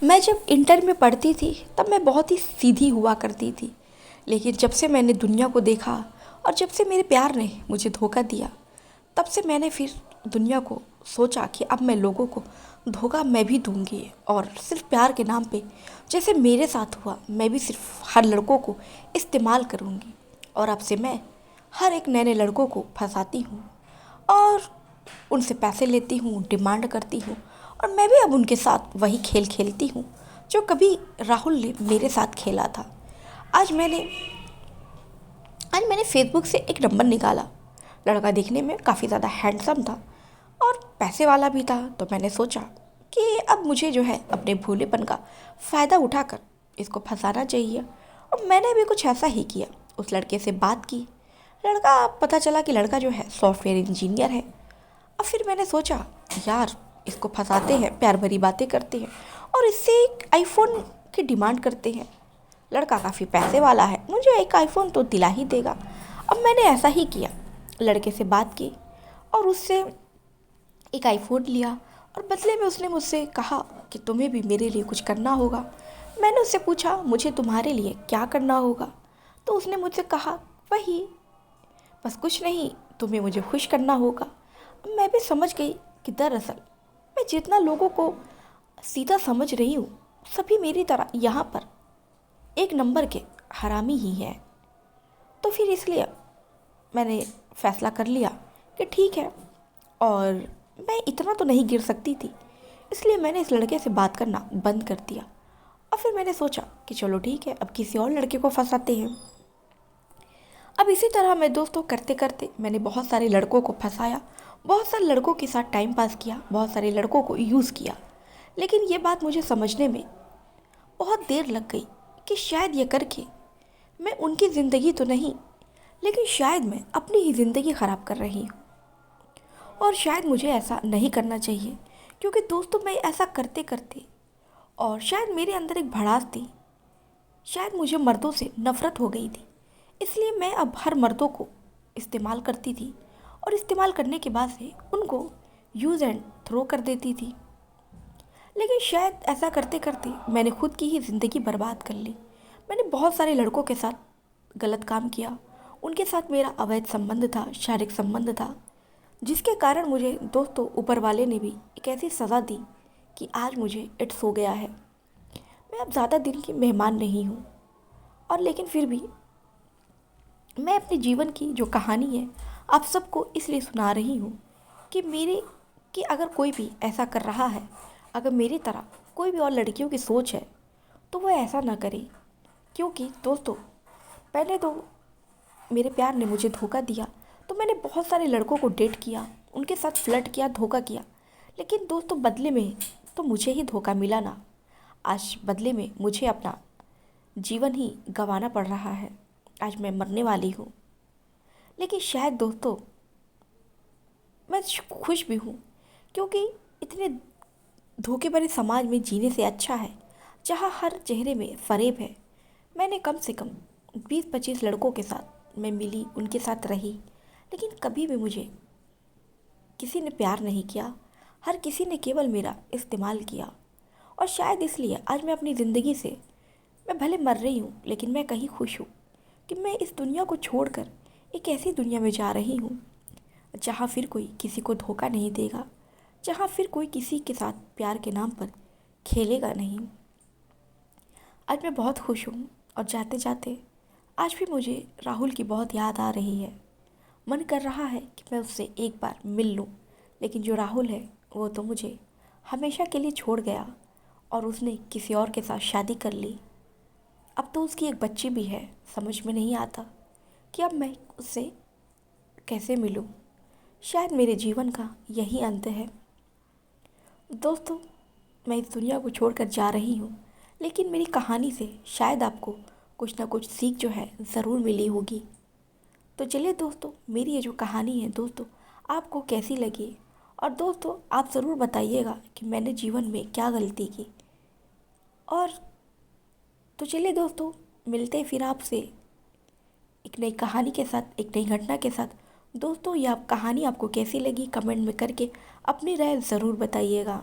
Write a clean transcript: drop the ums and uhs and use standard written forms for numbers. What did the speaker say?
मैं जब इंटर में पढ़ती थी तब मैं बहुत ही सीधी हुआ करती थी। लेकिन जब से मैंने दुनिया को देखा और जब से मेरे प्यार ने मुझे धोखा दिया, तब से मैंने फिर दुनिया को सोचा कि अब मैं लोगों को धोखा मैं भी दूंगी और सिर्फ प्यार के नाम पे जैसे मेरे साथ हुआ मैं भी सिर्फ हर लड़कों को इस्तेमाल करूंगी। और अब से मैं हर एक नए नए लड़कों को फंसाती हूँ और उनसे पैसे लेती हूँ, डिमांड करती हूँ। और मैं भी अब उनके साथ वही खेल खेलती हूँ जो कभी राहुल ने मेरे साथ खेला था। आज मैंने आज मैंने फेसबुक से एक नंबर निकाला। लड़का दिखने में काफ़ी ज़्यादा हैंडसम था और पैसे वाला भी था। तो मैंने सोचा कि अब मुझे जो है अपने भोलेपन का फ़ायदा उठाकर इसको फंसाना चाहिए। और मैंने भी कुछ ऐसा ही किया। उस लड़के से बात की। लड़का पता चला कि लड़का जो है सॉफ्टवेयर इंजीनियर है। अब फिर मैंने सोचा यार इसको फंसाते हैं, प्यार भरी बातें करते हैं और इससे एक आईफोन की डिमांड करते हैं। लड़का काफ़ी पैसे वाला है, मुझे एक आईफोन तो दिला ही देगा। अब मैंने ऐसा ही किया, लड़के से बात की और उससे एक आईफोन लिया। और बदले में उसने मुझसे कहा कि तुम्हें भी मेरे लिए कुछ करना होगा। मैंने उससे पूछा मुझे तुम्हारे लिए क्या करना होगा। तो उसने मुझसे कहा वही, बस कुछ नहीं, तुम्हें मुझे खुश करना होगा। अब मैं भी समझ गई कि दरअसल मैं जितना लोगों को सीधा समझ रही हूँ, सभी मेरी तरह यहाँ पर एक नंबर के हरामी ही हैं। तो फिर इसलिए मैंने फैसला कर लिया कि ठीक है, और मैं इतना तो नहीं गिर सकती थी। इसलिए मैंने इस लड़के से बात करना बंद कर दिया। और फिर मैंने सोचा कि चलो ठीक है, अब किसी और लड़के को फंसाते हैं। अब इसी तरह मैं दोस्तों करते करते मैंने बहुत सारे लड़कों को फंसाया, बहुत सारे लड़कों के साथ टाइम पास किया, बहुत सारे लड़कों को यूज़ किया। लेकिन ये बात मुझे समझने में बहुत देर लग गई कि शायद ये करके मैं उनकी ज़िंदगी तो नहीं, लेकिन शायद मैं अपनी ही ज़िंदगी ख़राब कर रही हूँ। और शायद मुझे ऐसा नहीं करना चाहिए, क्योंकि दोस्तों मैं ऐसा करते करते और शायद मेरे अंदर एक भड़ास थी, शायद मुझे मर्दों से नफ़रत हो गई थी। इसलिए मैं अब हर मर्दों को इस्तेमाल करती थी और इस्तेमाल करने के बाद से उनको यूज़ एंड थ्रो कर देती थी। लेकिन शायद ऐसा करते करते मैंने खुद की ही ज़िंदगी बर्बाद कर ली। मैंने बहुत सारे लड़कों के साथ गलत काम किया। उनके साथ मेरा अवैध संबंध था, शारीरिक संबंध था, जिसके कारण मुझे दोस्तों ऊपर वाले ने भी एक ऐसी सज़ा दी कि आज मुझे इट्स हो गया है। मैं अब ज़्यादा दिन की मेहमान नहीं हूँ, और लेकिन फिर भी मैं अपने जीवन की जो कहानी है आप सबको इसलिए सुना रही हूँ कि अगर कोई भी ऐसा कर रहा है, अगर मेरी तरह कोई भी और लड़कियों की सोच है, तो वह ऐसा ना करे। क्योंकि दोस्तों पहले तो मेरे प्यार ने मुझे धोखा दिया, तो मैंने बहुत सारे लड़कों को डेट किया, उनके साथ फ्लर्ट किया, धोखा किया। लेकिन दोस्तों बदले में तो मुझे ही धोखा मिला ना। आज बदले में मुझे अपना जीवन ही गंवाना पड़ रहा है। आज मैं मरने वाली हूँ। लेकिन शायद दोस्तों मैं खुश भी हूँ, क्योंकि इतने धोखे भरे समाज में जीने से अच्छा है जहाँ हर चेहरे में फ़रेब है। मैंने कम से कम 20-25 लड़कों के साथ मैं मिली, उनके साथ रही, लेकिन कभी भी मुझे किसी ने प्यार नहीं किया। हर किसी ने केवल मेरा इस्तेमाल किया। और शायद इसलिए आज मैं अपनी ज़िंदगी से, मैं भले मर रही हूँ लेकिन मैं कहीं खुश हूँ कि मैं इस दुनिया को छोड़कर एक ऐसी दुनिया में जा रही हूँ जहाँ फिर कोई किसी को धोखा नहीं देगा, जहाँ फिर कोई किसी के साथ प्यार के नाम पर खेलेगा नहीं। आज मैं बहुत खुश हूँ और जाते जाते आज भी मुझे राहुल की बहुत याद आ रही है। मन कर रहा है कि मैं उससे एक बार मिल लूँ, लेकिन जो राहुल है वो तो मुझे हमेशा के लिए छोड़ गया और उसने किसी और के साथ शादी कर ली। अब तो उसकी एक बच्ची भी है। समझ में नहीं आता कि अब मैं उससे कैसे मिलूं। शायद मेरे जीवन का यही अंत है। दोस्तों मैं इस दुनिया को छोड़कर जा रही हूँ, लेकिन मेरी कहानी से शायद आपको कुछ ना कुछ सीख जो है ज़रूर मिली होगी। तो चलिए दोस्तों, मेरी ये जो कहानी है दोस्तों आपको कैसी लगी, और दोस्तों आप ज़रूर बताइएगा कि मैंने जीवन में क्या गलती की। और तो चलिए दोस्तों, मिलते हैं फिर आपसे एक नई कहानी के साथ, एक नई घटना के साथ। दोस्तों यह कहानी आपको कैसी लगी कमेंट में करके अपनी राय ज़रूर बताइएगा।